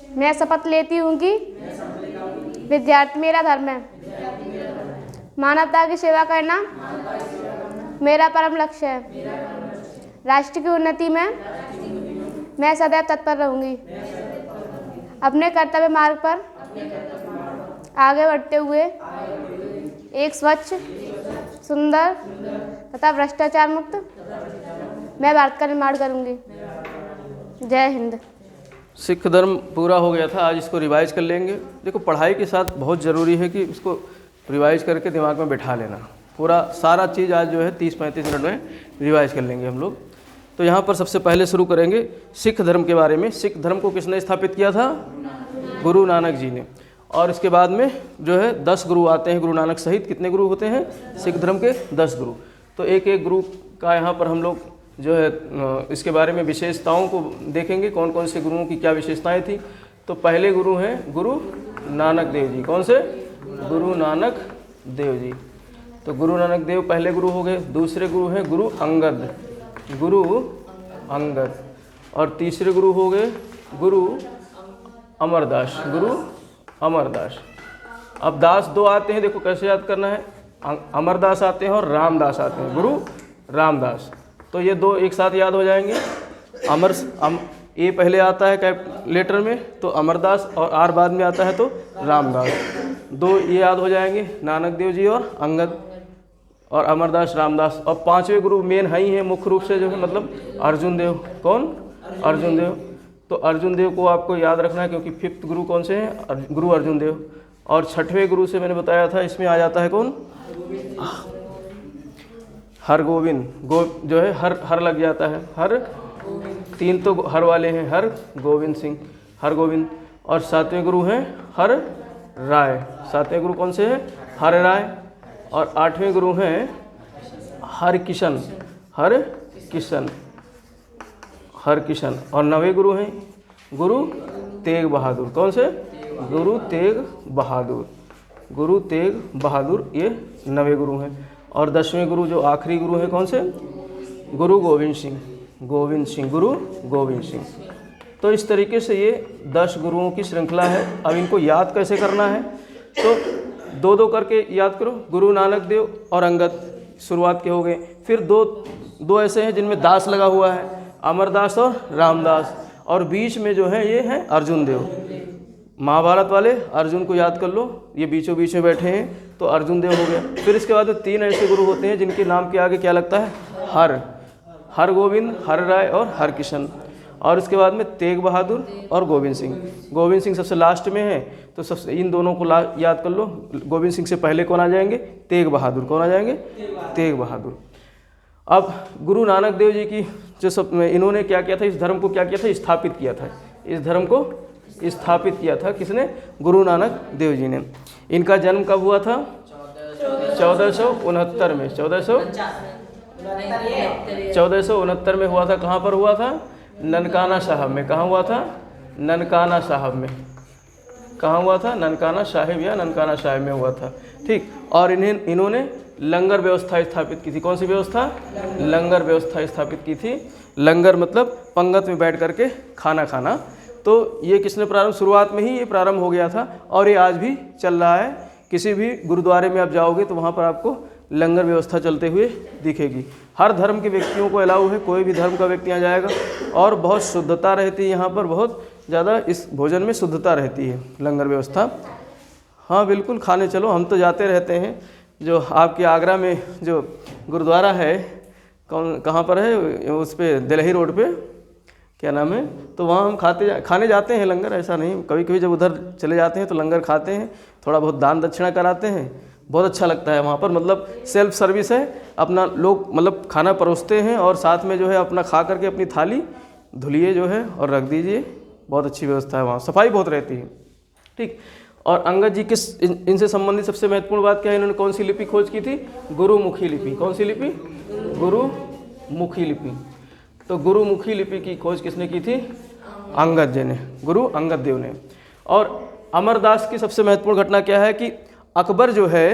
मैं शपथ लेती हूँ कि विद्यार्थी मेरा धर्म है। मानवता की सेवा करना मेरा परम लक्ष्य है। राष्ट्र की उन्नति में मैं सदैव तत्पर रहूँगी। अपने कर्तव्य मार्ग पर आगे बढ़ते हुए एक स्वच्छ, सुंदर तथा भ्रष्टाचार मुक्त मैं भारत का निर्माण करूँगी। जय हिंद। सिख धर्म पूरा हो गया था, आज इसको रिवाइज कर लेंगे। देखो, पढ़ाई के साथ बहुत ज़रूरी है कि इसको रिवाइज करके दिमाग में बैठा लेना। पूरा सारा चीज़ आज जो है 30-35 मिनट में रिवाइज कर लेंगे हम लोग। तो यहाँ पर सबसे पहले शुरू करेंगे सिख धर्म के बारे में। सिख धर्म को किसने स्थापित किया था? गुरु नानक जी ने। और इसके बाद में जो है 10 गुरु आते हैं। गुरु नानक सहित कितने गुरु होते हैं सिख धर्म के? 10 गुरु। तो एक एक गुरु का यहाँ पर हम लोग जो है इसके बारे में विशेषताओं को देखेंगे, कौन कौन से गुरुओं की क्या विशेषताएं थी। तो पहले गुरु हैं गुरु नानक देव जी। कौन से? गुरु नानक देव जी। तो गुरु नानक देव पहले गुरु हो गए। दूसरे गुरु हैं गुरु अंगद, गुरु अंगद। और तीसरे गुरु हो गए गुरु अमरदास, गुरु अमरदास। अब दास 2 आते हैं, देखो कैसे याद करना है। अमरदास आते हैं और रामदास आते हैं, गुरु रामदास। तो ये 2 एक साथ याद हो जाएंगे। ए पहले आता है कैप लेटर में तो अमरदास, और आर बाद में आता है तो रामदास। 2 ये याद हो जाएंगे, नानक देव जी और अंगद, और अमरदास रामदास। और 5वें गुरु मेन है ही है मुख्य रूप से जो है, मतलब अर्जुन देव। कौन? अर्जुन देव। तो अर्जुन देव को आपको याद रखना है, क्योंकि 5th गुरु कौन से हैं? गुरु अर्जुन देव। और 6वें गुरु से मैंने बताया था, इसमें आ जाता है कौन? हर गोविंद। जो है हर लग जाता है, हर 3 तो हर वाले हैं, हर गोविंद सिंह, हर गोविंद। और 7वें गुरु हैं हर राय। 7वें गुरु कौन से हैं? हर राय। और 8वें गुरु हैं हर किशन, हर किशन, हर किशन। और 9वें गुरु हैं गुरु तेग बहादुर। कौन से? गुरु तेग बहादुर, गुरु तेग बहादुर। ये 9वें गुरु हैं। और 10वें गुरु जो आखिरी गुरु हैं कौन से? गुरु गोविंद सिंह, गोविंद सिंह, गुरु गोविंद सिंह। तो इस तरीके से ये 10 गुरुओं की श्रृंखला है। अब इनको याद कैसे करना है? तो 2-2 करके याद करो। गुरु नानक देव और अंगद शुरुआत के हो गए। फिर दो ऐसे हैं जिनमें दास लगा हुआ है, अमरदास और रामदास। और बीच में जो है ये हैं अर्जुन देव। महाभारत वाले अर्जुन को याद कर लो, ये बीचों बीच में बैठे हैं तो अर्जुन देव हो गया। फिर इसके बाद 3 ऐसे गुरु होते हैं जिनके नाम के आगे क्या लगता है? हर गोविंद, हर राय और हर किशन। और इसके बाद में तेग बहादुर और गोविंद सिंह। गोविंद सिंह सबसे लास्ट में है, तो सबसे इन दोनों को याद कर लो। गोविंद सिंह से पहले कौन आ जाएंगे? तेग बहादुर। कौन आ जाएंगे? तेग बहादुर। अब गुरु नानक देव जी की जो सब इन्होंने क्या किया था, इस धर्म को क्या किया था? स्थापित किया था। इस धर्म को स्थापित किया था किसने? गुरु नानक देव जी ने। इनका जन्म कब हुआ था? 1469 में। 1469 में हुआ था। कहाँ पर हुआ था? ननकाना साहब में। कहाँ हुआ था? ननकाना साहब में। कहाँ हुआ था? ननकाना साहिब या ननकाना साहिब में हुआ था। ठीक। और इन्होंने लंगर व्यवस्था स्थापित की थी। कौन सी व्यवस्था? लंगर व्यवस्था स्थापित की थी। लंगर मतलब पंगत में बैठ करके खाना खाना। तो ये किसने प्रारंभ? शुरुआत में ही ये प्रारंभ हो गया था और ये आज भी चल रहा है। किसी भी गुरुद्वारे में आप जाओगे तो वहाँ पर आपको लंगर व्यवस्था चलते हुए दिखेगी। हर धर्म के व्यक्तियों को अलाउ है, कोई भी धर्म का व्यक्ति यहाँ जाएगा। और बहुत शुद्धता रहती है यहाँ पर, बहुत ज़्यादा इस भोजन में शुद्धता रहती है। लंगर व्यवस्था, हाँ बिल्कुल, खाने चलो, हम तो जाते रहते हैं। जो आपके आगरा में जो गुरुद्वारा है, कहाँ पर है? उस पर दिल्ली रोड पे, क्या नाम है? तो वहाँ हम खाने जाते हैं लंगर। ऐसा नहीं, कभी कभी जब उधर चले जाते हैं तो लंगर खाते हैं, थोड़ा बहुत दान दक्षिणा कराते हैं, बहुत अच्छा लगता है वहाँ पर। मतलब सेल्फ सर्विस है, अपना लोग मतलब खाना परोसते हैं और साथ में जो है अपना खा करके अपनी थाली धुलिए जो है और रख दीजिए। बहुत अच्छी व्यवस्था है वहाँ, सफाई बहुत रहती है। ठीक। और अंगद जी इनसे संबंधित सबसे महत्वपूर्ण बात क्या है? इन्होंने कौन सी लिपि खोज की थी? गुरुमुखी लिपि। कौन सी लिपि? गुरुमुखी लिपि। तो गुरुमुखी लिपि की खोज किसने की थी? अंगद जी ने, गुरु अंगद देव ने। और अमरदास की सबसे महत्वपूर्ण घटना क्या है कि अकबर जो है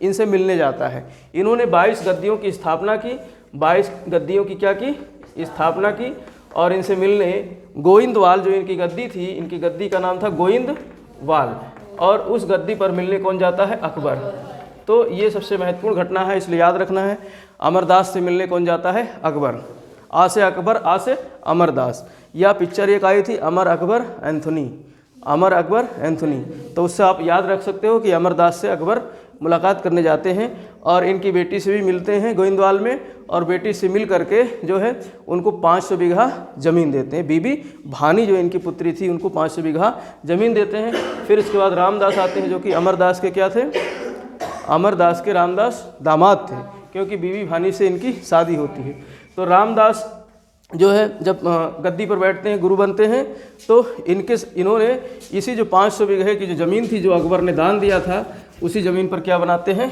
इनसे मिलने जाता है। इन्होंने 22 गद्दियों की स्थापना की। 22 गद्दियों की क्या की? स्थापना की। और इनसे मिलने गोविंदवाल, जो इनकी गद्दी थी, इनकी गद्दी का नाम था गोविंदवाल, और उस गद्दी पर मिलने कौन जाता है? अकबर। तो ये सबसे महत्वपूर्ण घटना है, इसलिए याद रखना है। अमरदास से मिलने कौन जाता है? अकबर। आ से अकबर, आ से अमरदास। या पिक्चर एक आई थी अमर अकबर एंथोनी, अमर अकबर एंथोनी, तो उससे आप याद रख सकते हो कि अमरदास से अकबर मुलाकात करने जाते हैं और इनकी बेटी से भी मिलते हैं गोविंदवाल में, और बेटी से मिल करके जो है उनको 500 बीघा ज़मीन देते हैं। बीबी भानी जो इनकी पुत्री थी उनको 500 बीघा ज़मीन देते हैं। फिर इसके बाद रामदास आते हैं, जो कि अमरदास के क्या थे? अमरदास के रामदास दामाद थे, क्योंकि बीबी भानी से इनकी शादी होती है। तो रामदास जो है जब गद्दी पर बैठते हैं, गुरु बनते हैं, तो इन्होंने इसी जो 500 बीघे की जो ज़मीन थी जो अकबर ने दान दिया था, उसी ज़मीन पर क्या बनाते हैं?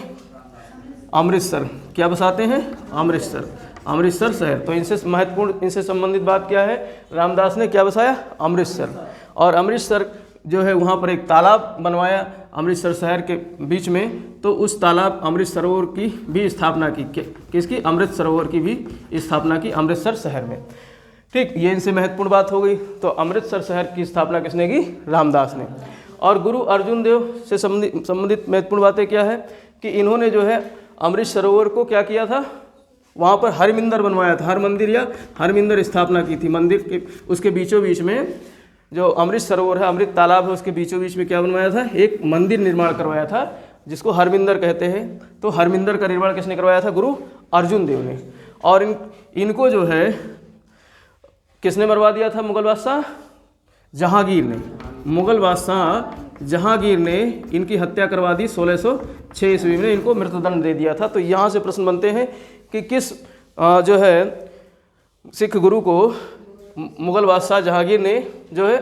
अमृतसर। क्या बसाते हैं? अमृतसर, अमृतसर शहर। तो इनसे महत्वपूर्ण, इनसे संबंधित बात क्या है? रामदास ने क्या बसाया? अमृतसर। और अमृतसर जो है वहाँ पर एक तालाब बनवाया अमृतसर शहर के बीच में, तो उस तालाब अमृत सरोवर की भी स्थापना की। किसकी? अमृत सरोवर की भी स्थापना की अमृतसर शहर में। ठीक, ये इनसे महत्वपूर्ण बात हो गई। तो अमृतसर शहर की स्थापना किसने की? रामदास ने। और गुरु अर्जुन देव से संबंधित महत्वपूर्ण बातें क्या है कि इन्होंने जो है अमृत सरोवर को क्या किया था? वहाँ पर हरमिंदर बनवाया था, हर मंदिर या हरमिंदर स्थापना की थी। मंदिर के उसके बीचों बीच में जो अमृत सरोवर है, अमृत तालाब है, उसके बीचों बीच में क्या बनवाया था? एक मंदिर निर्माण करवाया था, जिसको हरमिंदर कहते हैं। तो हरमिंदर का निर्माण किसने करवाया था? गुरु अर्जुन देव ने। और इनको जो है किसने मरवा दिया था? मुगल बादशाह जहांगीर ने। मुगल बादशाह जहांगीर ने इनकी हत्या करवा दी 1606 ईस्वी में, इनको मृत्युदंड दे दिया था। तो यहाँ से प्रश्न बनते हैं कि किस जो है सिख गुरु को मुगल बादशाह जहांगीर ने जो है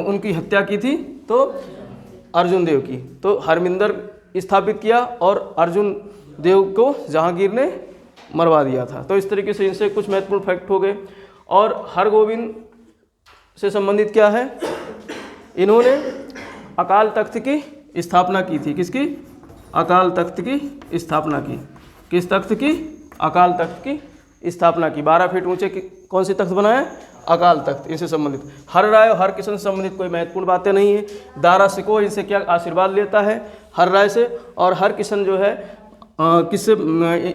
उनकी हत्या की थी? तो अर्जुन देव की। तो हरमिंदर स्थापित किया और अर्जुन देव को जहांगीर ने मरवा दिया था। तो इस तरीके से इनसे कुछ महत्वपूर्ण फैक्ट हो गए। और हरगोविंद से संबंधित क्या है? इन्होंने अकाल तख्त की स्थापना की थी। किसकी? अकाल तख्त की स्थापना की। किस तख्त की? अकाल तख्त की स्थापना की। 12 फीट ऊंचे कौन सी तख्त बनाया? अकाल तख्त। इनसे संबंधित हर राय और हर किशन से संबंधित कोई महत्वपूर्ण बातें नहीं है। दारा सिको इनसे क्या आशीर्वाद लेता है? हर राय से। और हर किशन जो है किससे?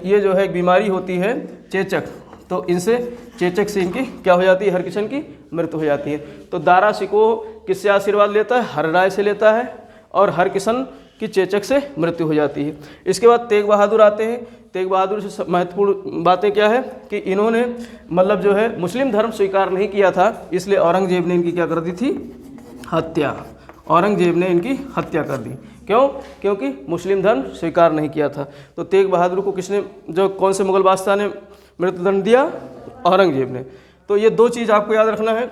ये जो है एक बीमारी होती है चेचक, तो इनसे चेचक से इनकी क्या हो जाती है? हर किशन की मृत्यु हो जाती है। तो दारा सिको किससे आशीर्वाद लेता है? हर राय से लेता है, और हर किशन की चेचक से मृत्यु हो जाती है। इसके बाद तेग बहादुर आते हैं। तेग बहादुर से महत्वपूर्ण बातें क्या है कि इन्होंने मतलब जो है मुस्लिम धर्म स्वीकार नहीं किया था, इसलिए औरंगजेब ने इनकी क्या कर दी थी? हत्या। औरंगजेब ने इनकी हत्या कर दी। क्यों? क्योंकि मुस्लिम धर्म स्वीकार नहीं किया था। तो तेग बहादुर को किसने, जो कौन से मुगल बादशाह ने मृत्युदंड दिया? औरंगजेब ने। तो ये दो चीज़ आपको याद रखना है।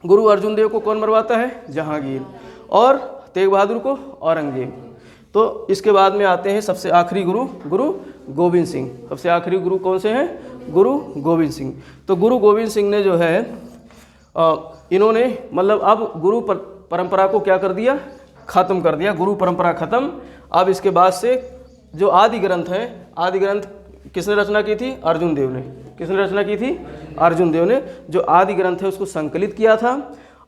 गुरु अर्जुन देव को कौन मरवाता है? जहांगीर। और तेग बहादुर को औरंगजेब। तो इसके बाद में आते हैं सबसे आखिरी गुरु, गुरु गोविंद सिंह। सबसे आखिरी गुरु कौन से हैं? गुरु गोविंद सिंह। तो गुरु गोविंद सिंह ने जो है इन्होंने मतलब अब गुरु परंपरा को क्या कर दिया? ख़त्म कर दिया। गुरु परंपरा ख़त्म। अब इसके बाद से जो आदि ग्रंथ हैं, आदि ग्रंथ किसने रचना की थी? अर्जुन देव ने। किसने रचना की थी? अर्जुन देव ने। जो आदि ग्रंथ है उसको संकलित किया था।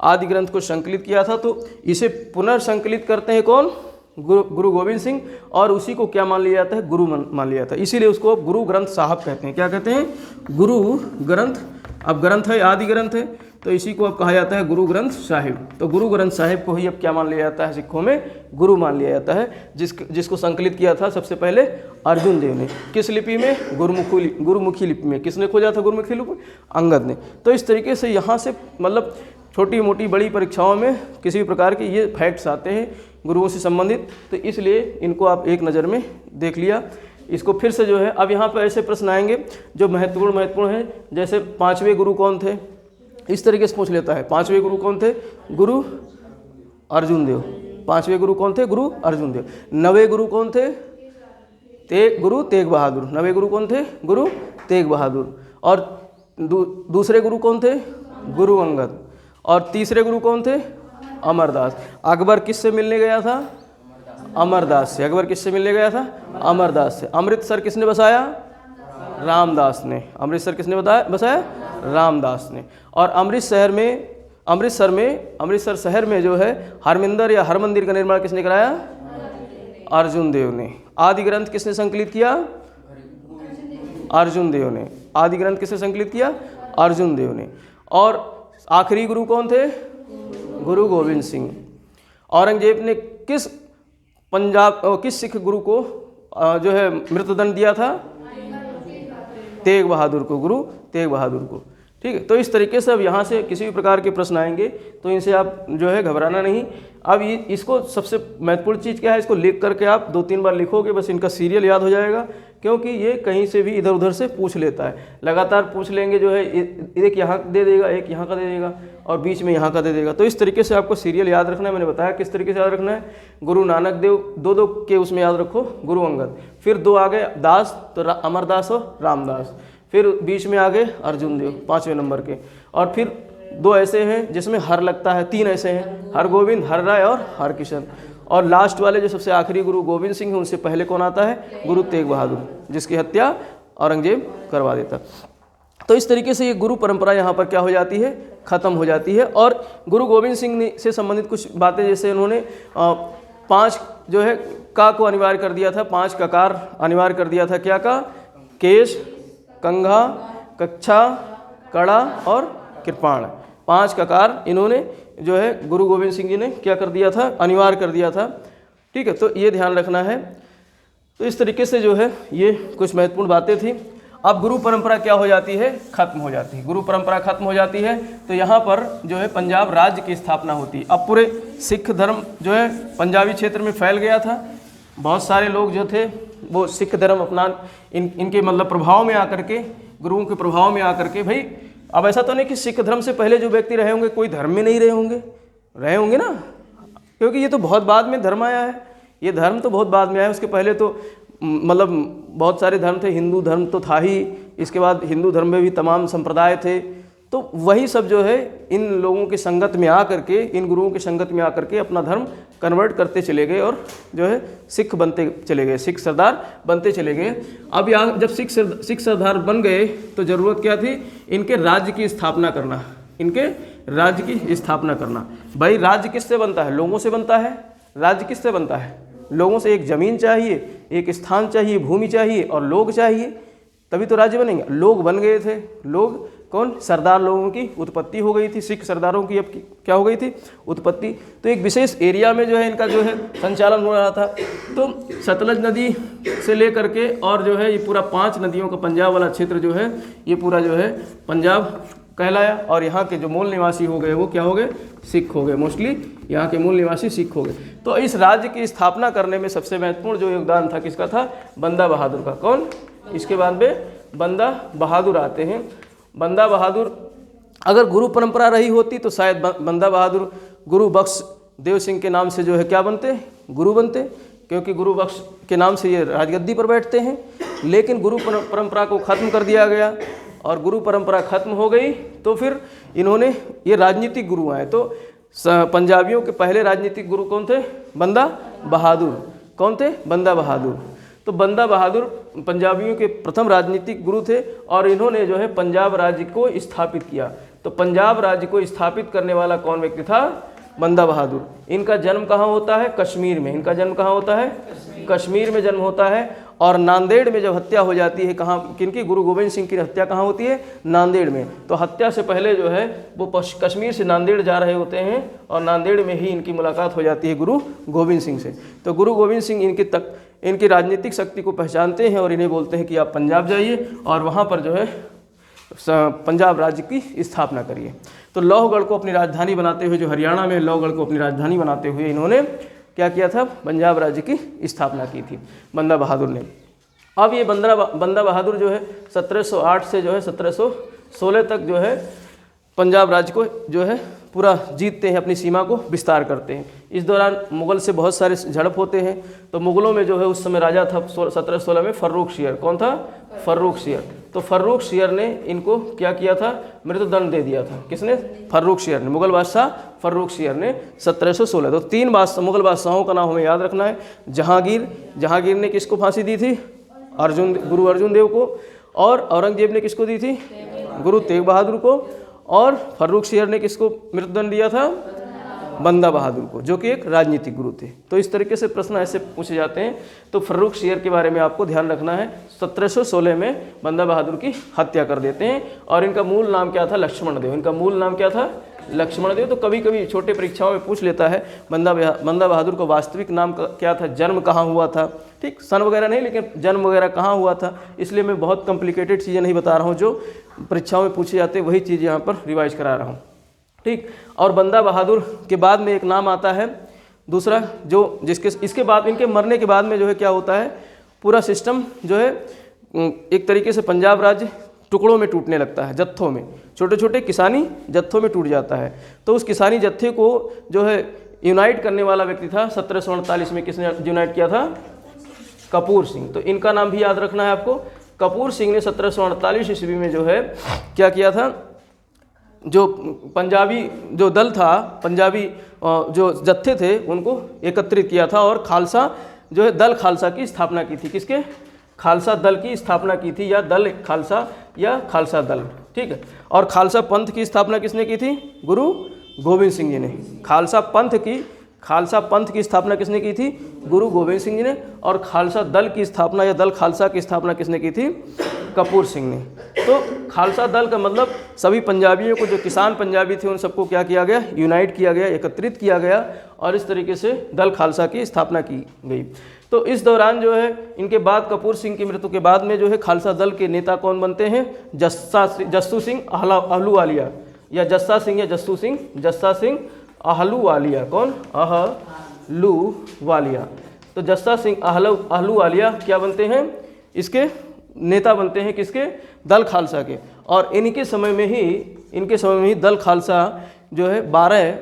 आदि ग्रंथ को संकलित किया था, तो इसे पुनर्संकलित करते हैं कौन? गुरु गोविंद सिंह। और उसी को क्या मान लिया जाता है? गुरु मान लिया जाता है। इसीलिए उसको गुरु ग्रंथ साहब कहते हैं। क्या कहते हैं? गुरु ग्रंथ। अब ग्रंथ है, आदि ग्रंथ है, तो इसी को अब कहा जाता है गुरु ग्रंथ साहिब। तो गुरु ग्रंथ साहिब को ही अब क्या मान लिया जाता है? सिखों में गुरु मान लिया जाता है, जिसको संकलित किया था सबसे पहले अर्जुन देव ने। किस लिपि में? गुरुमुखी लिपि में। किसने खोजा था गुरुमुखी लिपि? अंगद ने। तो इस तरीके से यहाँ से मतलब छोटी मोटी बड़ी परीक्षाओं में किसी भी प्रकार के ये फैक्ट्स आते हैं गुरुओं से संबंधित, तो इसलिए इनको आप एक नज़र में देख लिया। इसको फिर से जो है अब यहाँ पर ऐसे प्रश्न आएंगे जो महत्वपूर्ण हैं। जैसे 5वें गुरु कौन थे? इस तरीके से पूछ लेता है। 5वें गुरु कौन थे? गुरु अर्जुन देव। 5वें गुरु कौन थे? गुरु अर्जुन देव। 9वें गुरु कौन थे? गुरु तेग बहादुर। 9वें गुरु कौन थे? गुरु तेग बहादुर। और दूसरे गुरु कौन थे? गुरु अंगद। और तीसरे गुरु कौन थे? अमरदास। अकबर किससे मिलने गया था? अमरदास से। अकबर किससे मिलने गया था? अमरदास से। अमृतसर किसने बसाया? रामदास ने। अमृतसर किसने बसाया? रामदास ने। और अमृतसर शहर में जो है हरमिंदर या हरमंदिर का निर्माण किसने कराया? अर्जुन देव ने। आदि ग्रंथ किसने संकलित किया? अर्जुन देव ने। आदि ग्रंथ किसने संकलित किया? अर्जुन देव ने। और आखिरी गुरु कौन थे? गुरु गोविंद सिंह। औरंगजेब ने किस सिख गुरु को जो है मृत्युदंड दिया था? तेग बहादुर को, गुरु तेग बहादुर को। ठीक है, तो इस तरीके से अब यहाँ से किसी भी प्रकार के प्रश्न आएंगे तो इनसे आप जो है घबराना नहीं। अब ये इसको सबसे महत्वपूर्ण चीज़ क्या है, इसको लिख करके आप 2-3 बार लिखोगे, बस इनका सीरियल याद हो जाएगा, क्योंकि ये कहीं से भी इधर उधर से पूछ लेता है। लगातार पूछ लेंगे जो है, एक यहाँ दे देगा, एक यहाँ का दे देगा और बीच में यहाँ का दे देगा। तो इस तरीके से आपको सीरियल याद रखना है। मैंने बताया किस तरीके से याद रखना है। गुरु नानक देव 2-2 के उसमें याद रखो, गुरु अंगद, फिर 2 आ गए दास, तो अमरदास और रामदास, फिर बीच में आ गए अर्जुन देव 5वें नंबर के, और फिर 2 ऐसे हैं जिसमें हर लगता है, 3 ऐसे हैं, हर गोविंद, हर राय और हर किशन। और लास्ट वाले जो सबसे आखिरी गुरु गोविंद सिंह हैं, उनसे पहले कौन आता है? गुरु तेग बहादुर, जिसकी हत्या औरंगजेब करवा देता। तो इस तरीके से ये गुरु परंपरा यहाँ पर क्या हो जाती है? ख़त्म हो जाती है। और गुरु गोविंद सिंह से संबंधित कुछ बातें, जैसे उन्होंने 5 जो है का को अनिवार्य कर दिया था, 5 ककार अनिवार्य कर दिया था। क्या का? केश, कंघा, कच्छा, कड़ा और कृपाण, 5 ककार इन्होंने जो है गुरु गोविंद सिंह जी ने क्या कर दिया था? अनिवार्य कर दिया था। ठीक है, तो ये ध्यान रखना है। तो इस तरीके से जो है ये कुछ महत्वपूर्ण बातें थी। अब गुरु परंपरा क्या हो जाती है? खत्म हो जाती है। गुरु परंपरा खत्म हो जाती है तो यहाँ पर जो है पंजाब राज्य की स्थापना होती है। अब पूरे सिख धर्म जो है पंजाबी क्षेत्र में फैल गया था। बहुत सारे लोग जो थे वो सिख धर्म अपना इनके मतलब प्रभाव में आकर के, गुरुओं के प्रभाव में आकर के, भाई अब ऐसा तो नहीं कि सिख धर्म से पहले जो व्यक्ति रहे होंगे कोई धर्म में नहीं रहे होंगे ना, क्योंकि ये तो बहुत बाद में धर्म आया है। ये धर्म तो बहुत बाद में आया है। उसके पहले तो मतलब बहुत सारे धर्म थे। हिंदू धर्म तो था ही, इसके बाद हिंदू धर्म में भी तमाम संप्रदाय थे। तो वही सब जो है इन लोगों की संगत में आकर के, इन गुरुओं की संगत में आकर के अपना धर्म कन्वर्ट करते चले गए और जो है सिख बनते चले गए, सिख सरदार बनते चले गए। अब यहाँ जब सिख सरदार बन गए तो ज़रूरत क्या थी? इनके राज्य की स्थापना करना, इनके राज्य की स्थापना करना। भाई राज्य किससे बनता है? लोगों से बनता है। राज्य किससे बनता है? लोगों से। एक ज़मीन चाहिए, एक स्थान चाहिए, भूमि चाहिए और लोग चाहिए, तभी तो राज्य बनेंगे। लोग बन गए थे। लोग कौन? सरदार लोगों की उत्पत्ति हो गई थी। सिख सरदारों की अब क्या हो गई थी? उत्पत्ति। तो एक विशेष एरिया में जो है इनका जो है संचालन हो रहा था। तो सतलज नदी से लेकर के और जो है ये पूरा 5 नदियों का पंजाब वाला क्षेत्र जो है ये पूरा जो है पंजाब कहलाया। और यहाँ के जो मूल निवासी हो गए वो क्या हो गए? सिख हो गए। मोस्टली यहाँ के मूल निवासी सिख हो गए। तो इस राज्य की स्थापना करने में सबसे महत्वपूर्ण जो योगदान था किसका था? बंदा बहादुर का। कौन? इसके बाद में बंदा बहादुर आते हैं। बंदा बहादुर, अगर गुरु परंपरा रही होती तो शायद बंदा बहादुर गुरु बख्श देव सिंह के नाम से जो है क्या बनते? गुरु बनते, क्योंकि गुरु बख्श के नाम से ये राजगद्दी पर बैठते हैं। लेकिन गुरु परंपरा को ख़त्म कर दिया गया और गुरु परंपरा खत्म हो गई तो फिर इन्होंने ये राजनीतिक गुरु आए। तो पंजाबियों के पहले राजनीतिक गुरु कौन थे? बंदा बहादुर। कौन थे? बंदा बहादुर। तो बंदा बहादुर पंजाबियों के प्रथम राजनीतिक गुरु थे और इन्होंने जो है पंजाब राज्य को स्थापित किया। तो पंजाब राज्य को स्थापित करने वाला कौन व्यक्ति था? बंदा बहादुर। इनका जन्म कहाँ होता है? कश्मीर में। इनका जन्म कहाँ होता है? कश्मीर में जन्म होता है। और नांदेड़ में जब हत्या हो जाती है, कहाँ? किनकी? गुरु गोविंद सिंह की हत्या कहाँ होती है? नांदेड़ में। तो हत्या से पहले जो है वो कश्मीर से नांदेड़ जा रहे होते हैं और नांदेड़ में ही इनकी मुलाकात हो जाती है गुरु गोविंद सिंह से। तो गुरु गोविंद सिंह इनकी राजनीतिक शक्ति को पहचानते हैं और इन्हें बोलते हैं कि आप पंजाब जाइए और वहाँ पर जो है पंजाब राज्य की स्थापना करिए। तो लौहगढ़ को अपनी राजधानी बनाते हुए, जो हरियाणा में लौहगढ़ को अपनी राजधानी बनाते हुए इन्होंने क्या किया था? पंजाब राज्य की स्थापना की थी बंदा बहादुर ने। अब ये बंदा बहादुर जो है 1708 से जो है 1716 तक जो है पंजाब राज्य को जो है पूरा जीतते हैं, अपनी सीमा को विस्तार करते हैं। इस दौरान मुग़ल से बहुत सारे झड़प होते हैं। तो मुग़लों में जो है उस समय राजा था 1716 में फर्रुख शेर। कौन था? फर्रुख शेर। तो फर्रुख शेर ने इनको क्या किया था? मृत्युदंड दे दिया था। किसने? फर्रुख शेर ने। मुग़ल बादशाह फर्रुख शेर ने 1716। तो 3 मुग़ल बादशाहों का नाम हमें याद रखना है। जहांगीर ने किसको फांसी दी थी? गुरु अर्जुन देव को। और औरंगजेब ने किसको दी थी? गुरु तेग बहादुर को। और फर्रुख शेर ने किसको मृत्युदंड दिया था? बंदा बहादुर को, जो कि एक राजनीतिक गुरु थे। तो इस तरीके से प्रश्न ऐसे पूछे जाते हैं। तो फर्रुख शेर के बारे में आपको ध्यान रखना है। 1716 में बंदा बहादुर की हत्या कर देते हैं। और इनका मूल नाम क्या था? लक्ष्मण देव। इनका मूल नाम क्या था? लक्ष्मण देव। तो कभी कभी छोटे परीक्षाओं में पूछ लेता है बंदा बहादुर को वास्तविक नाम क्या था, जन्म कहाँ हुआ था, ठीक, सन वगैरह नहीं, लेकिन जन्म वगैरह कहाँ हुआ था। इसलिए मैं बहुत कॉम्प्लिकेटेड चीज़ें नहीं बता रहा हूँ, जो परीक्षाओं में पूछे जाते हैं वही चीज़ यहाँ पर रिवाइज करा रहा हूँ, ठीक। और बंदा बहादुर के बाद में एक नाम आता है दूसरा, जो इसके बाद, इनके मरने के बाद में जो है क्या होता है, पूरा सिस्टम जो है एक तरीके से पंजाब राज्य टुकड़ों में टूटने लगता है, जत्थों में, छोटे छोटे किसानी जत्थों में टूट जाता है। तो उस किसानी जत्थे को जो है यूनाइट करने वाला व्यक्ति था 1748 में, किसने यूनाइट किया था? कपूर सिंह। तो इनका नाम भी याद रखना है आपको। कपूर सिंह ने 1748 ईस्वी में जो है क्या किया था, जो पंजाबी जो दल था, पंजाबी जो जत्थे थे, उनको एकत्रित किया था और खालसा जो है दल खालसा की स्थापना की थी। किसके? खालसा दल की स्थापना की थी, या दल खालसा या खालसा दल, ठीक है। और खालसा पंथ की स्थापना किसने की थी? गुरु गोविंद सिंह जी ने। खालसा पंथ की स्थापना किसने की थी? गुरु गोविंद सिंह जी ने। और खालसा दल की स्थापना या दल खालसा की स्थापना किसने की थी? कपूर सिंह ने। तो खालसा दल का मतलब सभी पंजाबियों को, जो किसान पंजाबी थे, उन सबको क्या किया गया? यूनाइट किया गया, एकत्रित किया गया, और इस तरीके से दल खालसा की स्थापना की गई। तो इस दौरान जो है इनके बाद, कपूर सिंह की मृत्यु के बाद में जो है खालसा दल के नेता कौन बनते हैं? जस्सू सिंह आहलूवालिया, या जस्सा सिंह या जस्सू सिंह, जस्सा सिंह आहलूवालिया। कौन? आहलूवालिया। तो जस्सा सिंह आहलूवालिया क्या बनते हैं? इसके नेता बनते हैं। किसके? दल खालसा के। और इनके समय में ही दल खालसा जो है 12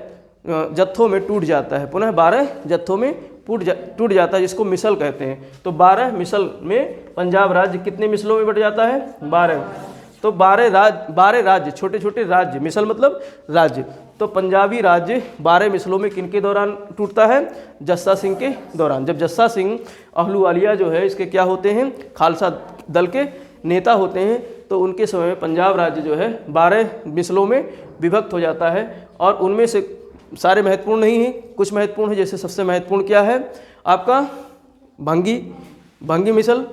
जत्थों में टूट जाता है, पुनः 12 जत्थों में टूट जाता है, जिसको मिसल कहते हैं। तो 12 मिसल में पंजाब राज्य कितने मिसलों में बट जाता है? 12। तो 12 राज्य, छोटे छोटे राज्य, मिसल मतलब राज्य। तो पंजाबी राज्य 12 मिसलों में किनके दौरान टूटता है? जस्सा सिंह के दौरान। जब जस्सा सिंह आहलूवालिया जो है इसके क्या होते हैं? खालसा दल के नेता होते हैं। तो उनके समय में पंजाब राज्य जो है 12 मिसलों में विभक्त हो जाता है। और उनमें से सारे महत्वपूर्ण नहीं हैं, कुछ महत्वपूर्ण है। जैसे सबसे महत्वपूर्ण क्या है आपका? भंगी मिसल,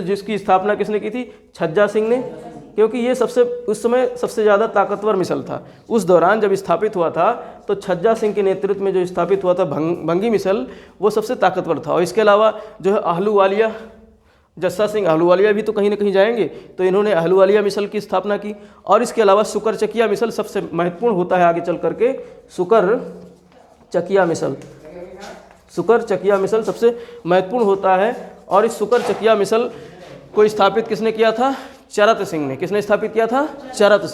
जिसकी स्थापना किसने की थी? छज्जा सिंह ने। क्योंकि ये उस समय सबसे ज़्यादा ताकतवर मिसल था। उस दौरान जब स्थापित हुआ था तो छज्जा सिंह के नेतृत्व में जो स्थापित हुआ था भंगी मिसल, वो सबसे ताकतवर था। और इसके अलावा जो है आहलूवालिया, जस्सा सिंह आहलूवालिया भी तो कहीं ना कहीं जाएंगे, तो इन्होंने आहलूवालिया मिसल की स्थापना की। और इसके अलावा सुकर चकिया मिसल सबसे महत्वपूर्ण होता है आगे चल करके। सुकर चकिया मिसल सबसे महत्वपूर्ण होता है। और इस सुकर चकिया मिसल को स्थापित किसने किया था? चरत सिंह ने। किसने स्थापित किया था? चरत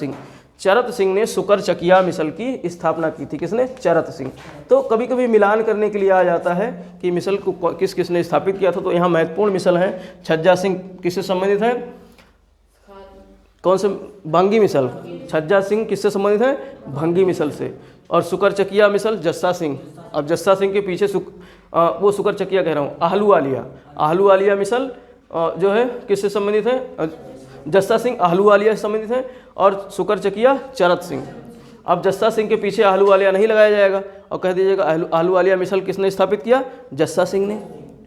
सिंह ने सुकर चकिया मिसल की स्थापना की थी। किसने? चरत सिंह। तो कभी कभी मिलान करने के लिए आ जाता है कि मिसल को किसने स्थापित किया था। तो यहाँ महत्वपूर्ण मिसल है। छज्जा सिंह किससे संबंधित है? कौन से? भंगी मिसल। छज्जा सिंह किससे संबंधित है? भंगी मिसल से। और सुकर चकिया मिसल जस्सा सिंह। अब जस्सा सिंह के पीछे वो सुकर चकिया कह रहा हूँ, आहलूवालिया मिसल जो है किससे संबंधित है? जस्सा सिंह आहलूवालिया से संबंधित है। और सुकर चकिया चरत सिंह। अब जस्सा सिंह के पीछे आहलूवालिया नहीं लगाया जाएगा और कह दीजिएगा आहलूवालिया मिसल किसने स्थापित किया? जस्सा सिंह ने।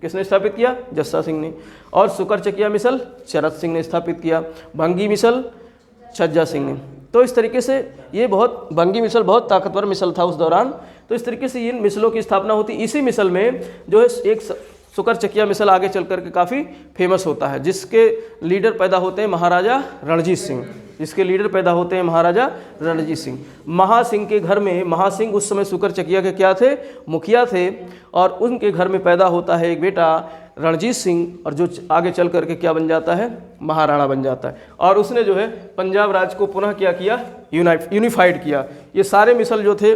किसने स्थापित किया? जस्सा सिंह ने। और सुकर चकिया मिसल चरत सिंह ने स्थापित किया। भंगी मिसल छज्जा सिंह ने। तो इस तरीके से ये भंगी मिसल बहुत ताकतवर मिसल था उस दौरान। तो इस तरीके से इन मिसलों की स्थापना होती। इसी मिसल में जो है एक सुकर चकिया मिसल आगे चल करके काफ़ी फेमस होता है, जिसके लीडर पैदा होते हैं महाराजा रणजीत सिंह। महासिंह के घर में, महासिंह उस समय सुकर चकिया के क्या थे? मुखिया थे। और उनके घर में पैदा होता है एक बेटा रणजीत सिंह, और जो आगे चल करके क्या बन जाता है? महाराणा बन जाता है। और उसने जो है पंजाब राज्य को पुनः क्या किया? यूनिफाइड किया। ये सारे मिसल जो थे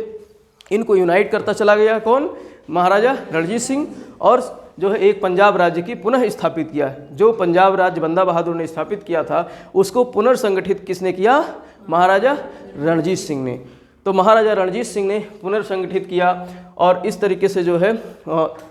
इनको यूनाइट करता चला गया। कौन? महाराजा रणजीत सिंह। और जो है एक पंजाब राज्य की पुनः स्थापित किया। जो पंजाब राज्य बंदा बहादुर ने स्थापित किया था उसको पुनर्संगठित किसने किया? महाराजा रणजीत सिंह ने। तो महाराजा रणजीत सिंह ने पुनर्संगठित किया और इस तरीके से जो है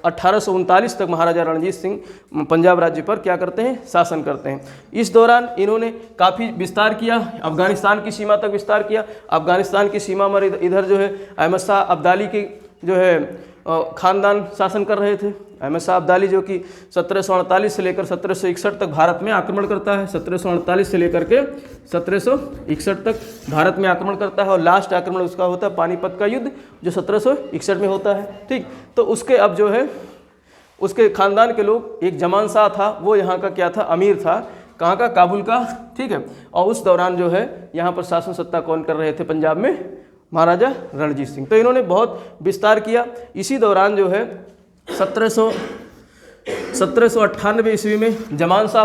1839 तक महाराजा रणजीत सिंह पंजाब राज्य पर क्या करते हैं, शासन करते हैं। इस दौरान इन्होंने काफ़ी विस्तार किया, अफगानिस्तान की सीमा तक विस्तार किया। अफगानिस्तान की सीमा में इधर जो है अहमद शाह अब्दाली की जो है खानदान शासन कर रहे थे। अहमद शाह अब्दाली जो कि 1748 से लेकर 1761 तक भारत में आक्रमण करता है, 1748 से लेकर के 1761 तक भारत में आक्रमण करता है और लास्ट आक्रमण उसका होता है पानीपत का युद्ध जो 1761 में होता है। ठीक, तो उसके अब जो है उसके खानदान के लोग, एक जमान शाह था, वो यहाँ का क्या था, अमीर था, कहाँ का, काबुल का। ठीक है, और उस दौरान जो है यहाँ पर शासन सत्ता कौन कर रहे थे पंजाब में, महाराजा रणजीत सिंह। तो इन्होंने बहुत विस्तार किया। इसी दौरान जो है 1798 ईस्वी में जमान शाह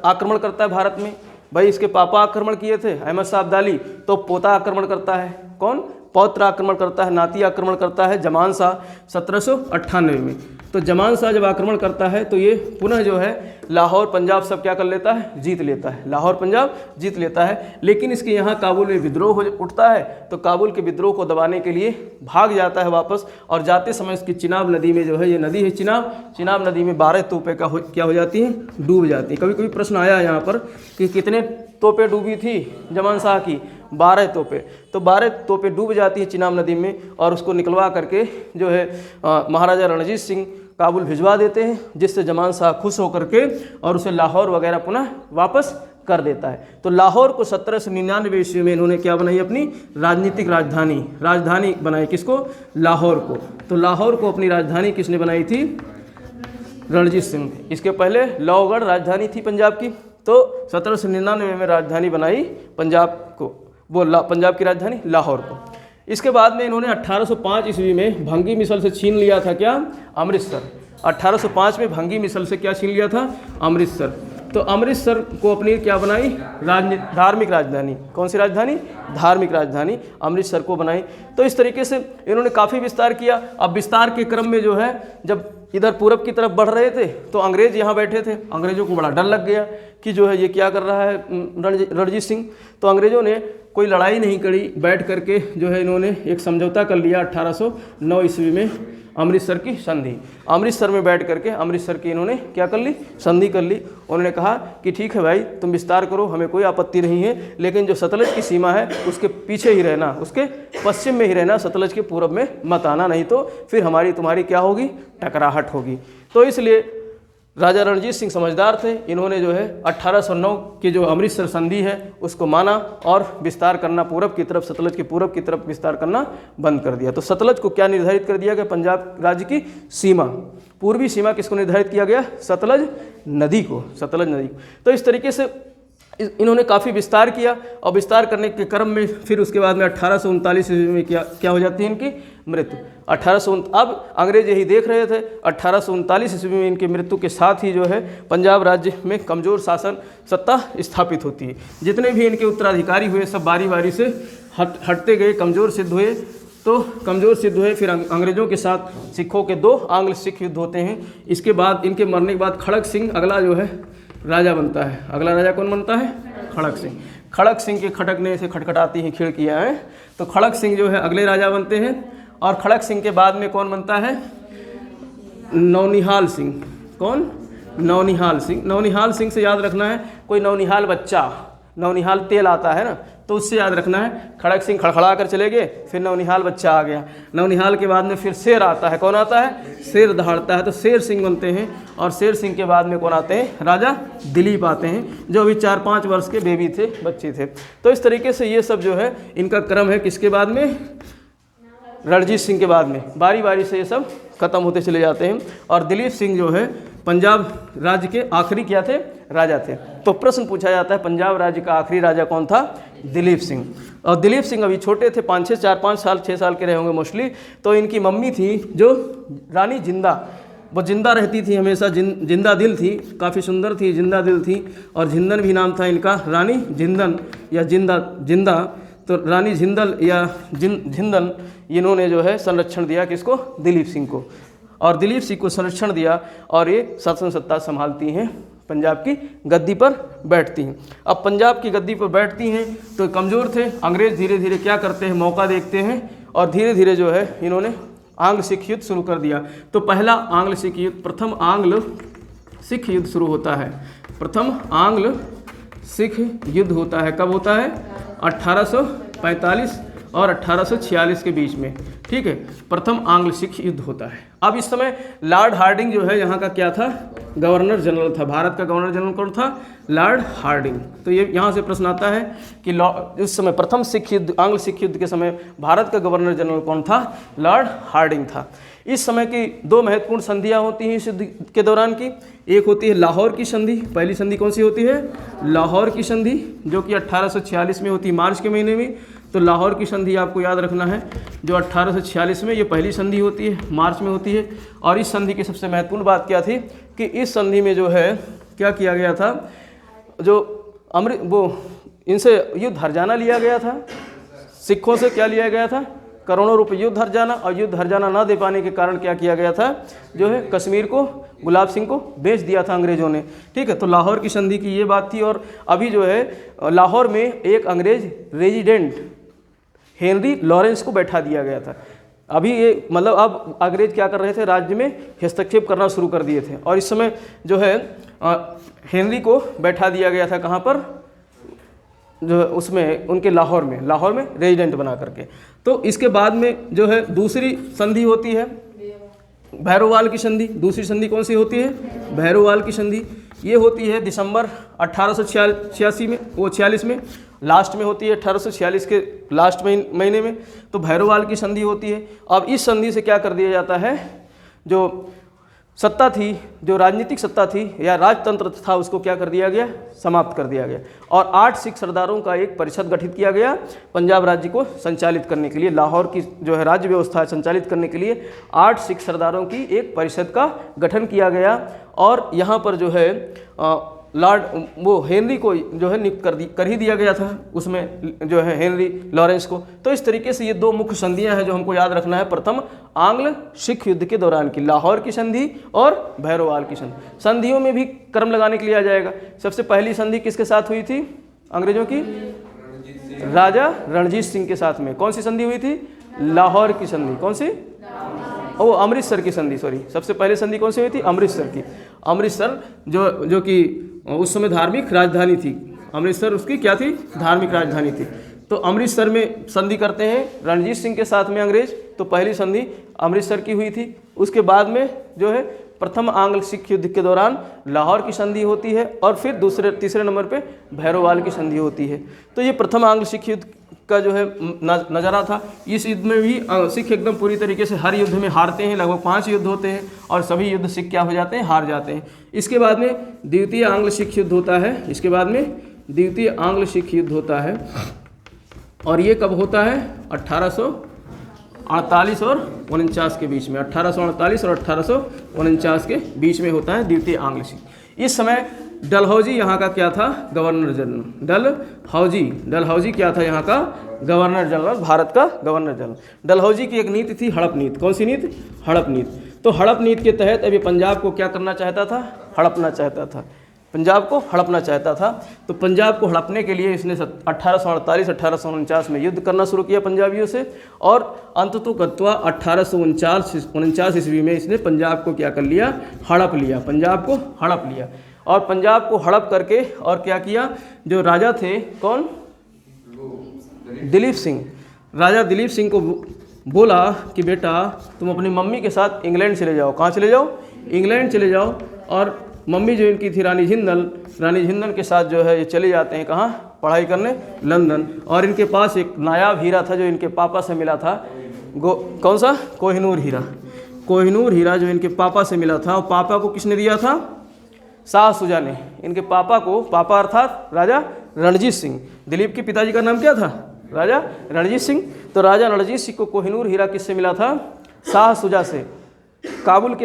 आक्रमण करता है भारत में। भाई इसके पापा आक्रमण किए थे अहमद शाह अब्दाली, तो पोता आक्रमण करता है, कौन, पौत्र आक्रमण करता है, नाती आक्रमण करता है जमान शाह 1798 में। तो जमान शाह जब आक्रमण करता है तो ये पुनः जो है लाहौर पंजाब सब क्या कर लेता है, जीत लेता है, लाहौर पंजाब जीत लेता है। लेकिन इसके यहाँ काबुल में विद्रोह उठता है, तो काबुल के विद्रोह को दबाने के लिए भाग जाता है वापस, और जाते समय इसकी चिनाब नदी में जो है, ये नदी है चिनाब नदी में 12 तोपें क्या हो जाती हैं, डूब जाती हैं। कभी कभी प्रश्न आया यहाँ पर कि कितने तोपें डूबी थी जमान शाह की, 12 तोपें। तो 12 तोपें डूब जाती हैं चिनाब नदी में, और उसको निकलवा करके जो है महाराजा रणजीत सिंह काबुल भिजवा देते हैं, जिससे जमान शाह खुश होकर के और उसे लाहौर वगैरह पुनः वापस कर देता है। तो लाहौर को 1799 ईस्वी में इन्होंने क्या बनाई, अपनी राजनीतिक राजधानी बनाई, किसको, लाहौर को। तो लाहौर को अपनी राजधानी किसने बनाई थी, रणजीत सिंह। इसके पहले लोहगढ़ राजधानी थी पंजाब की, तो 1799 में राजधानी बनाई पंजाब को, वो पंजाब की राजधानी लाहौर को। इसके बाद में इन्होंने 1805 ईस्वी में भंगी मिसल से छीन लिया था क्या, अमृतसर। 1805 में भंगी मिसल से क्या छीन लिया था, अमृतसर। तो अमृतसर को अपनी क्या बनाई, धार्मिक राजधानी। कौन सी राजधानी, धार्मिक राजधानी अमृतसर को बनाई। तो इस तरीके से इन्होंने काफ़ी विस्तार किया। अब विस्तार के क्रम में जो है, जब इधर पूरब की तरफ बढ़ रहे थे तो अंग्रेज यहाँ बैठे थे। अंग्रेजों को बड़ा डर लग गया कि जो है ये क्या कर रहा है रणजीत सिंह। तो अंग्रेजों ने कोई लड़ाई नहीं करी, बैठ करके जो है इन्होंने एक समझौता कर लिया 1809 ईस्वी में, अमृतसर की संधि। अमृतसर में बैठ करके अमृतसर की इन्होंने क्या कर ली, संधि कर ली। उन्होंने कहा कि ठीक है भाई, तुम विस्तार करो, हमें कोई आपत्ति नहीं है, लेकिन जो सतलज की सीमा है उसके पीछे ही रहना, उसके पश्चिम में ही रहना, सतलज के पूरब में मत आना, नहीं तो फिर हमारी तुम्हारी क्या होगी, टकराहट होगी। तो इसलिए राजा रणजीत सिंह समझदार थे, इन्होंने जो है 1809 की जो अमृतसर संधि है उसको माना और विस्तार करना पूरब की तरफ, सतलज के पूरब की तरफ विस्तार करना बंद कर दिया। तो सतलज को क्या निर्धारित कर दिया गया, पंजाब राज्य की सीमा, पूर्वी सीमा किसको निर्धारित किया गया, सतलज नदी को, सतलज नदी को। तो इस तरीके से इन्होंने काफ़ी विस्तार किया, और विस्तार करने के क्रम में फिर उसके बाद में 1839 ईस्वी में क्या हो जाती है इनकी मृत्यु। 1839, अब अंग्रेज यही देख रहे थे, 1839 ईस्वी में इनकी मृत्यु के साथ ही जो है पंजाब राज्य में कमज़ोर शासन सत्ता स्थापित होती है। जितने भी इनके उत्तराधिकारी हुए सब बारी बारी से हटते गए, कमज़ोर सिद्ध हुए। तो कमज़ोर सिद्ध हुए, फिर अंग्रेज़ों के साथ सिखों के 2 आंग्ल सिख युद्ध होते हैं। इसके बाद इनके मरने के बाद खड़क सिंह अगला जो है राजा बनता है। अगला राजा कौन बनता है, खड़क सिंह। खड़क सिंह के खटकने से खटखटाती हैं खिड़कियाँ हैं, तो खड़क सिंह जो है अगले राजा बनते हैं। और खड़क सिंह के बाद में कौन बनता है, नौनिहाल सिंह। कौन, नौनिहाल सिंह। नौनिहाल सिंह से याद रखना है, कोई नौनिहाल बच्चा, नौनिहाल तेल आता है ना, तो उससे याद रखना है। खड़क सिंह खड़खड़ा कर चले गए, फिर नौनिहाल बच्चा आ गया। नौनिहाल के बाद में फिर शेर आता है। कौन आता है, शेर दहाड़ता है, तो शेर सिंह बनते हैं। और शेर सिंह के बाद में कौन आते हैं, राजा दिलीप आते हैं, जो अभी 4-5 वर्ष के बेबी थे, बच्चे थे। तो इस तरीके से ये सब जो है इनका क्रम है, किसके बाद में, रणजीत सिंह के बाद में। बारी बारी से ये सब खत्म होते चले जाते हैं। और दिलीप सिंह जो है पंजाब राज्य के आखिरी क्या थे, राजा थे। तो प्रश्न पूछा जाता है पंजाब राज्य का आखिरी राजा कौन था, दिलीप सिंह। और दिलीप सिंह अभी छोटे थे, 4-5 साल 6 साल के रहे होंगे मोस्टली। तो इनकी मम्मी थी जो रानी जिंदा, वो जिंदा रहती थी हमेशा, जिंदा दिल थी, काफ़ी सुंदर थी, जिंदा दिल थी। और जिंदन भी नाम था इनका, रानी जिंदन या जिंदा। तो रानी जिंदल या जिंदन, इन्होंने जो है संरक्षण दिया किसको, दिलीप सिंह को। और दिलीप सिंह को संरक्षण दिया, और ये शासन सत्ता संभालती हैं पंजाब की गद्दी पर बैठती हैं। अब पंजाब की गद्दी पर बैठती हैं तो कमज़ोर थे, अंग्रेज़ धीरे धीरे क्या करते हैं, मौका देखते हैं और धीरे धीरे जो है इन्होंने आंग्ल सिख युद्ध शुरू कर दिया। तो पहला आंग्ल सिख युद्ध, प्रथम आंग्ल सिख युद्ध शुरू होता है। प्रथम आंग्ल सिख युद्ध होता है, कब होता है? 1845 और 1846 के बीच में, ठीक है, प्रथम आंग्ल सिख युद्ध होता है। अब इस समय लॉर्ड हार्डिंग जो है यहाँ का क्या था? गवर्नर जनरल था। भारत का गवर्नर जनरल कौन था? Lord Hardinge. तो ये यहाँ से प्रश्न आता है कि उस समय प्रथम सिख युद्ध, आंग्ल सिख युद्ध के समय भारत का गवर्नर जनरल कौन था? लॉर्ड हार्डिंग था। इस समय की दो महत्वपूर्ण संधियाँ होती हैं इस युद्ध के दौरान की। एक होती है लाहौर की संधि। पहली संधि कौन सी होती है? लाहौर की संधि, जो कि 1846 में होती है, मार्च के महीने में। तो लाहौर की संधि आपको याद रखना है, जो 1846 में, ये पहली संधि होती है, मार्च में होती है। और इस संधि की सबसे महत्वपूर्ण बात क्या थी कि इस संधि में जो है क्या किया गया था, जो इनसे युद्ध हर्जाना लिया गया था। सिखों से क्या लिया गया था? करोड़ों रुपए युद्ध हर्जाना। और युद्ध हर्जाना ना दे पाने के कारण क्या किया गया था, जो है कश्मीर को गुलाब सिंह को बेच दिया था अंग्रेज़ों ने, ठीक है। तो लाहौर की संधि की ये बात थी। और अभी जो है लाहौर में एक अंग्रेज रेजिडेंट हेनरी लॉरेंस को बैठा दिया गया था। अभी ये मतलब अब अंग्रेज क्या कर रहे थे, राज्य में हस्तक्षेप करना शुरू कर दिए थे। और इस समय जो है हेनरी को बैठा दिया गया था, कहाँ पर? जो है उसमें उनके लाहौर में रेजिडेंट बना करके। तो इसके बाद में जो है दूसरी संधि होती है भैरोवाल की संधि। दूसरी संधि कौन सी होती है? भैरोवाल की संधि। ये होती है दिसंबर 1886 में, वो 46 में लास्ट में होती है, 1846 के लास्ट महीने में। तो भैरोवाल की संधि होती है। अब इस संधि से क्या कर दिया जाता है, जो सत्ता थी, जो राजनीतिक सत्ता थी या राजतंत्र था, उसको क्या कर दिया गया? समाप्त कर दिया गया। और 8 सिख सरदारों का एक परिषद गठित किया गया पंजाब राज्य को संचालित करने के लिए। लाहौर की जो है राज्य व्यवस्था संचालित करने के लिए 8 सिख सरदारों की एक परिषद का गठन किया गया। और यहाँ पर जो है हेनरी को जो है नियुक्त कर ही दिया गया था, उसमें जो है हेनरी लॉरेंस को। तो इस तरीके से ये दो मुख्य संधियां हैं जो हमको याद रखना है प्रथम आंग्ल सिख युद्ध के दौरान की, लाहौर की संधि और भैरोवाल की संधि। संधियों में भी क्रम लगाने के लिए आ जाएगा। सबसे पहली संधि किसके साथ हुई थी? अंग्रेजों की राजा रणजीत सिंह के साथ में। कौन सी संधि हुई थी? लाहौर की संधि। कौन सी? वो अमृतसर की संधि, सॉरी, सबसे पहले संधि कौन सी हुई थी? अमृतसर की। अमृतसर जो कि उस समय धार्मिक राजधानी थी। अमृतसर उसकी क्या थी? धार्मिक राजधानी थी। तो अमृतसर में संधि करते हैं रणजीत सिंह के साथ में अंग्रेज। तो पहली संधि अमृतसर की हुई थी। उसके बाद में जो है प्रथम आंग्ल सिख युद्ध के दौरान लाहौर की संधि होती है और फिर तीसरे नंबर पे भैरोवाल की संधि होती है। तो ये प्रथम आंग्ल सिख युद्ध का जो है नज़ारा था। इस युद्ध में भी सिख एकदम पूरी तरीके से हर युद्ध में हारते हैं। लगभग 5 युद्ध होते हैं और सभी युद्ध सिख क्या हो जाते हैं? हार जाते हैं। इसके बाद में द्वितीय आंग्ल सिख युद्ध होता है। इसके बाद में द्वितीय आंग्ल सिख युद्ध होता है और ये कब होता है? 1848 और 49 के बीच में। 1848 और 1849 के बीच में होता है द्वितीय आंग्ल सिख। इस समय डलहौजी यहाँ का क्या था? Governor general. डलहौजी क्या था? यहाँ का गवर्नर जनरल, भारत का गवर्नर जनरल। डलहौजी की एक नीति थी हड़प नीति। कौन सी नीति? हड़प नीति। तो हड़प नीति के तहत अभी पंजाब को क्या करना चाहता था? हड़पना चाहता था। पंजाब को हड़पना चाहता था। तो पंजाब को हड़पने के लिए इसने 1848-1849 में युद्ध करना शुरू किया पंजाबियों से। और अंततोगत्वा 1849 ईस्वी में इसने पंजाब को क्या कर लिया? हड़प लिया। पंजाब को हड़प लिया। और पंजाब को हड़प करके और क्या किया? जो राजा थे, कौन? दिलीप सिंह। राजा दिलीप सिंह को बोला कि बेटा तुम अपनी मम्मी के साथ इंग्लैंड चले जाओ। कहाँ चले जाओ? इंग्लैंड चले जाओ। और मम्मी जो इनकी थी रानी जिंदल के साथ जो है ये चले जाते हैं कहाँ? पढ़ाई करने लंदन। और इनके पास एक नायाब हीरा था जो इनके पापा से मिला था। कौन सा? कोहिनूर हीरा। कोहिनूर हीरा जो इनके पापा से मिला था। और पापा को किसने दिया था? शाह सुजा ने। इनके पापा को, पापा अर्थात राजा रणजीत सिंह। दिलीप के पिताजी का नाम क्या था? राजा रणजीत सिंह। तो राजा रणजीत सिंह को कोहिनूर हीरा किससे मिला था? शाह सुजा से। काबुल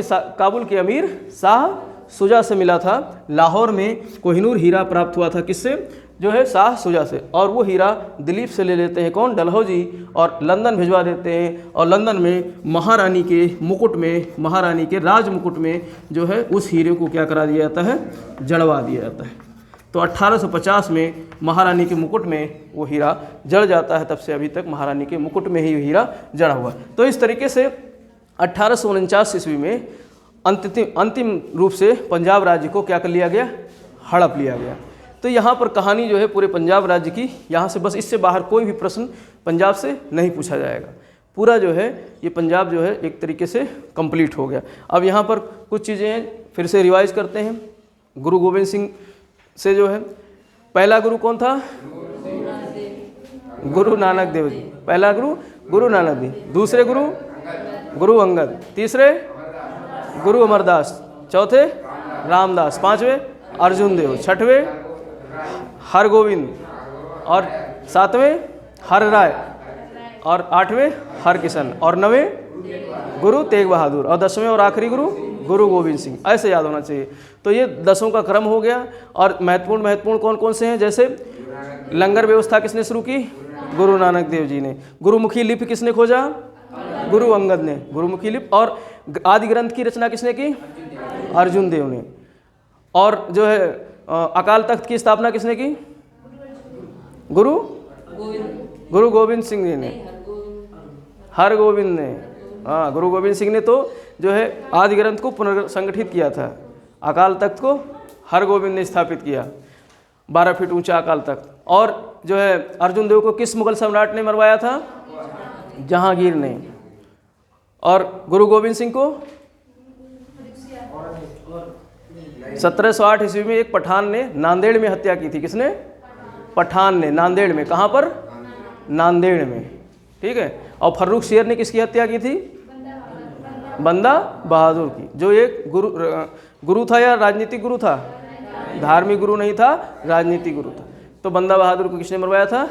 के अमीर शाह सुजा से मिला था। लाहौर में कोहिनूर हीरा प्राप्त हुआ था किससे? जो है शाह शुजा से, और वो हीरा दिलीप से ले लेते हैं कौन, डलहौजी, और लंदन भिजवा देते हैं, और लंदन में महारानी के मुकुट में, महारानी के राज मुकुट में जो है उस हीरे को क्या करा दिया जाता है, जड़वा दिया जाता है। तो 1850 में महारानी के मुकुट में वो हीरा जड़ जाता है, तब से अभी तक महारानी के मुकुट में ही हीरा जड़ा हुआ। तो इस तरीके से 1849 ईस्वी में अंतिम रूप से पंजाब राज्य को क्या कर लिया गया, हड़प लिया गया। तो यहाँ पर कहानी जो है पूरे पंजाब राज्य की, यहाँ से बस इससे बाहर कोई भी प्रश्न पंजाब से नहीं पूछा जाएगा। पूरा जो है ये पंजाब जो है एक तरीके से कंप्लीट हो गया। अब यहाँ पर कुछ चीज़ें फिर से रिवाइज करते हैं। गुरु गोविंद सिंह से जो है पहला गुरु कौन था, गुरु नानक देव जी, पहला गुरु गुरु नानक देव, दूसरे गुरु गुरु अंगद, तीसरे गुरु अमरदास, चौथे रामदास, पांचवें अर्जुन देव, छठवें हरगोविंद, और सातवें हर राय, और आठवें हरकिशन, और नवें गुरु तेग बहादुर, और 10वें और आखिरी गुरु गुरु गोविंद सिंह। ऐसे याद होना चाहिए। तो ये 10 का क्रम हो गया। और महत्वपूर्ण कौन कौन से हैं, जैसे लंगर व्यवस्था किसने शुरू की, गुरु नानक देव जी ने। गुरुमुखी लिपि किसने खोजा, गुरु अंगद ने गुरुमुखी लिपि। और आदि ग्रंथ की रचना किसने की, अर्जुन देव ने। और जो है अकाल तख्त की स्थापना किसने की, गुरु गोविंद सिंह जी ने, हरगोविंद ने। हाँ, गुरु गोविंद सिंह ने तो जो है आदि ग्रंथ को पुनर्संगठित किया था। अकाल तख्त को हरगोविंद ने स्थापित किया, 12 फीट ऊंचा अकाल तख्त। और जो है अर्जुन देव को किस मुगल सम्राट ने मरवाया था, जहांगीर ने। और गुरु गोविंद सिंह को 1708 ईस्वी में एक पठान ने नांदेड़ में हत्या की थी। किसने, पठान ने, नांदेड़ में। कहाँ पर, नांदेड़ में, ठीक है। और फर्रुख शेर ने किसकी हत्या की थी, बंदा बहादुर की, जो एक गुरु था या राजनीतिक गुरु था, धार्मिक गुरु नहीं था, राजनीतिक गुरु था। तो बंदा बहादुर को किसने मरवाया था,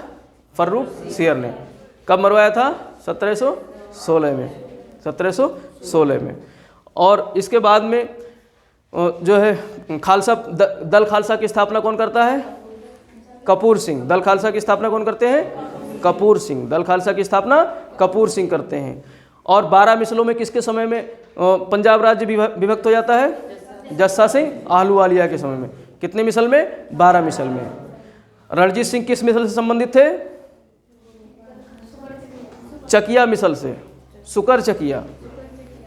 फर्रुख शेर ने। कब मरवाया था, 1716 में, 1716 में। और इसके बाद में जो है खालसा दल खालसा की स्थापना कौन करता है, कपूर सिंह। दल खालसा की स्थापना कौन करते हैं, कपूर सिंह। दल खालसा की स्थापना कपूर सिंह करते हैं। और 12 मिसलों में किसके समय में पंजाब राज्य विभक्त हो जाता है, जस्सा सिंह आहलूवालिया के समय में। कितने मिसल में, 12 मिसल में। रणजीत सिंह किस मिसल से संबंधित थे, चकिया मिसल से, सुकर चकिया।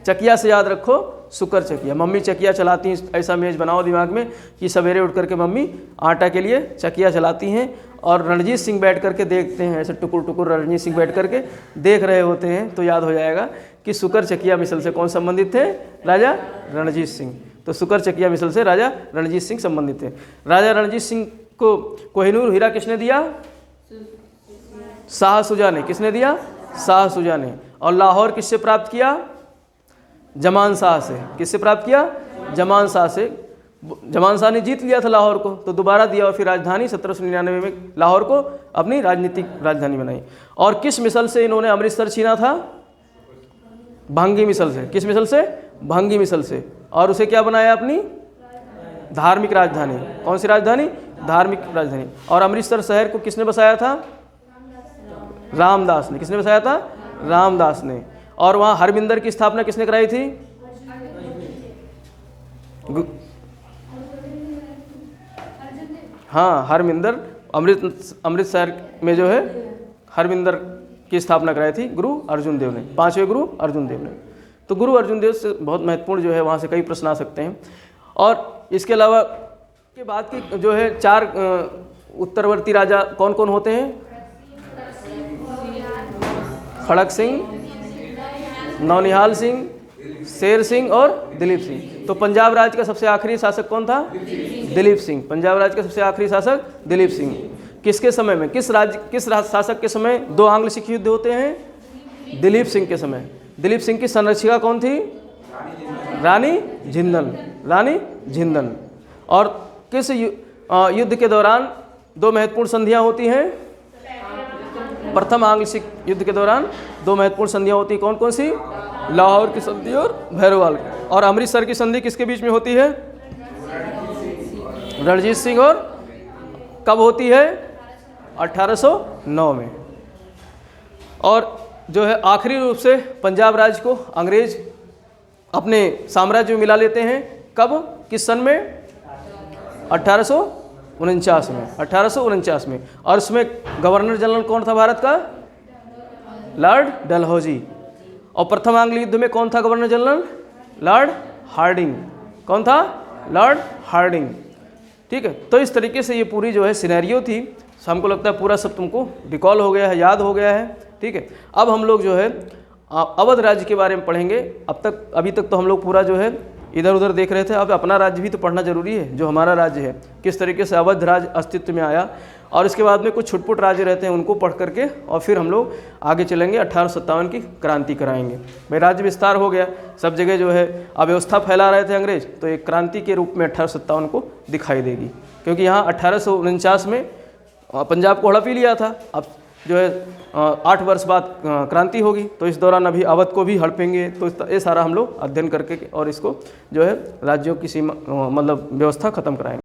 चकिया से याद रखो, सुकर चकिया। मम्मी चकिया चलाती हैं, ऐसा मेज बनाओ दिमाग में कि सवेरे उठ करके मम्मी आटा के लिए चकिया चलाती हैं, और रणजीत सिंह बैठ करके देखते हैं, ऐसे टुकुर टुकुर रणजीत सिंह बैठ करके देख रहे होते हैं, तो याद हो जाएगा कि सुकर चकिया मिसल से कौन संबंधित थे, राजा रणजीत सिंह। तो सुकर चकिया मिसल से राजा रणजीत सिंह संबंधित थे। राजा रणजीत सिंह को कोहिनूर हीरा किसने दिया, शाह शुजा ने। किसने दिया, शाह शुजा ने। और लाहौर किससे प्राप्त किया, जमान शाह से। किससे प्राप्त किया, जमान शाह से। जमान शाह ने जीत लिया था लाहौर को, तो दोबारा दिया, और फिर राजधानी 1799 में लाहौर को अपनी राजनीतिक राजधानी बनाई। और किस मिसल से इन्होंने अमृतसर छीना था, भांगी मिसल से। किस मिसल से, भांगी मिसल से। और उसे क्या बनाया, अपनी धार्मिक राजधानी। कौन सी राजधानी, धार्मिक राजधानी। और अमृतसर शहर को किसने बसाया था, रामदास ने। किसने बसाया था, रामदास ने। और वहाँ हरमिंदर की स्थापना किसने कराई थी, हाँ, हरमिंदर। अमृतसर में जो है हरमिंदर की स्थापना कराई थी गुरु अर्जुन देव ने, 5वें गुरु अर्जुन देव ने। तो गुरु अर्जुन देव से बहुत महत्वपूर्ण जो है वहाँ से कई प्रश्न आ सकते हैं। और इसके अलावा के बाद की जो है 4 उत्तरवर्ती राजा कौन कौन होते हैं, खड़क सिंह, नौनिहाल सिंह, शेर सिंह और दिलीप सिंह। तो पंजाब राज्य का सबसे आखिरी शासक कौन था, दिलीप सिंह। पंजाब राज्य का सबसे आखिरी शासक दिलीप सिंह। किसके समय में, किस शासक के समय 2 आंग्ल सिख युद्ध होते हैं, दिलीप सिंह के समय। दिलीप सिंह की संरक्षिका कौन थी, रानी झिंदन। रानी झिंदन। और किस युद्ध के दौरान 2 महत्वपूर्ण संधियां होती हैं, प्रथम आंग्ल सिख युद्ध के दौरान 2 महत्वपूर्ण संधियां होती, कौन कौन सी, लाहौर की संधि और भैरवाल की। और अमृतसर की संधि किसके बीच में होती है, रणजीत सिंह और कब होती है? 1809 में। और जो है आखिरी रूप से पंजाब राज्य को अंग्रेज अपने साम्राज्य में मिला लेते हैं कब, किस सन में? 1849 में। 1849 में। और उसमें गवर्नर जनरल कौन था भारत का? लॉर्ड डलहौजी। और प्रथम आंग्ल युद्ध में कौन था गवर्नर जनरल? Lord Hardinge. कौन था? Lord Hardinge. ठीक है, तो इस तरीके से ये पूरी जो है सिनेरियो थी। हमको लगता है पूरा सब तुमको रिकॉल हो गया है, याद हो गया है। ठीक है, अब हम लोग जो है अवध राज्य के बारे में पढ़ेंगे। अभी तक तो हम लोग पूरा जो है इधर उधर देख रहे थे। अब अपना राज्य भी तो पढ़ना जरूरी है, जो हमारा राज्य है, किस तरीके से अवध राज्य अस्तित्व में आया। और इसके बाद में कुछ छुटपुट राज्य रहते हैं, उनको पढ़ करके और फिर हम लोग आगे चलेंगे। 1857 की क्रांति कराएंगे। भाई राज्य विस्तार हो गया, सब जगह जो है अव्यवस्था फैला रहे थे अंग्रेज, तो एक क्रांति के रूप में 1857 को दिखाई देगी। क्योंकि यहाँ 1849 में पंजाब को हड़प ही लिया था। अब जो है 8 वर्ष बाद क्रांति होगी, तो इस दौरान अभी अवध को भी हड़पेंगे। तो ये सारा हम लोग अध्ययन करके और इसको जो है राज्यों की सीमा मतलब व्यवस्था खत्म कराएंगे।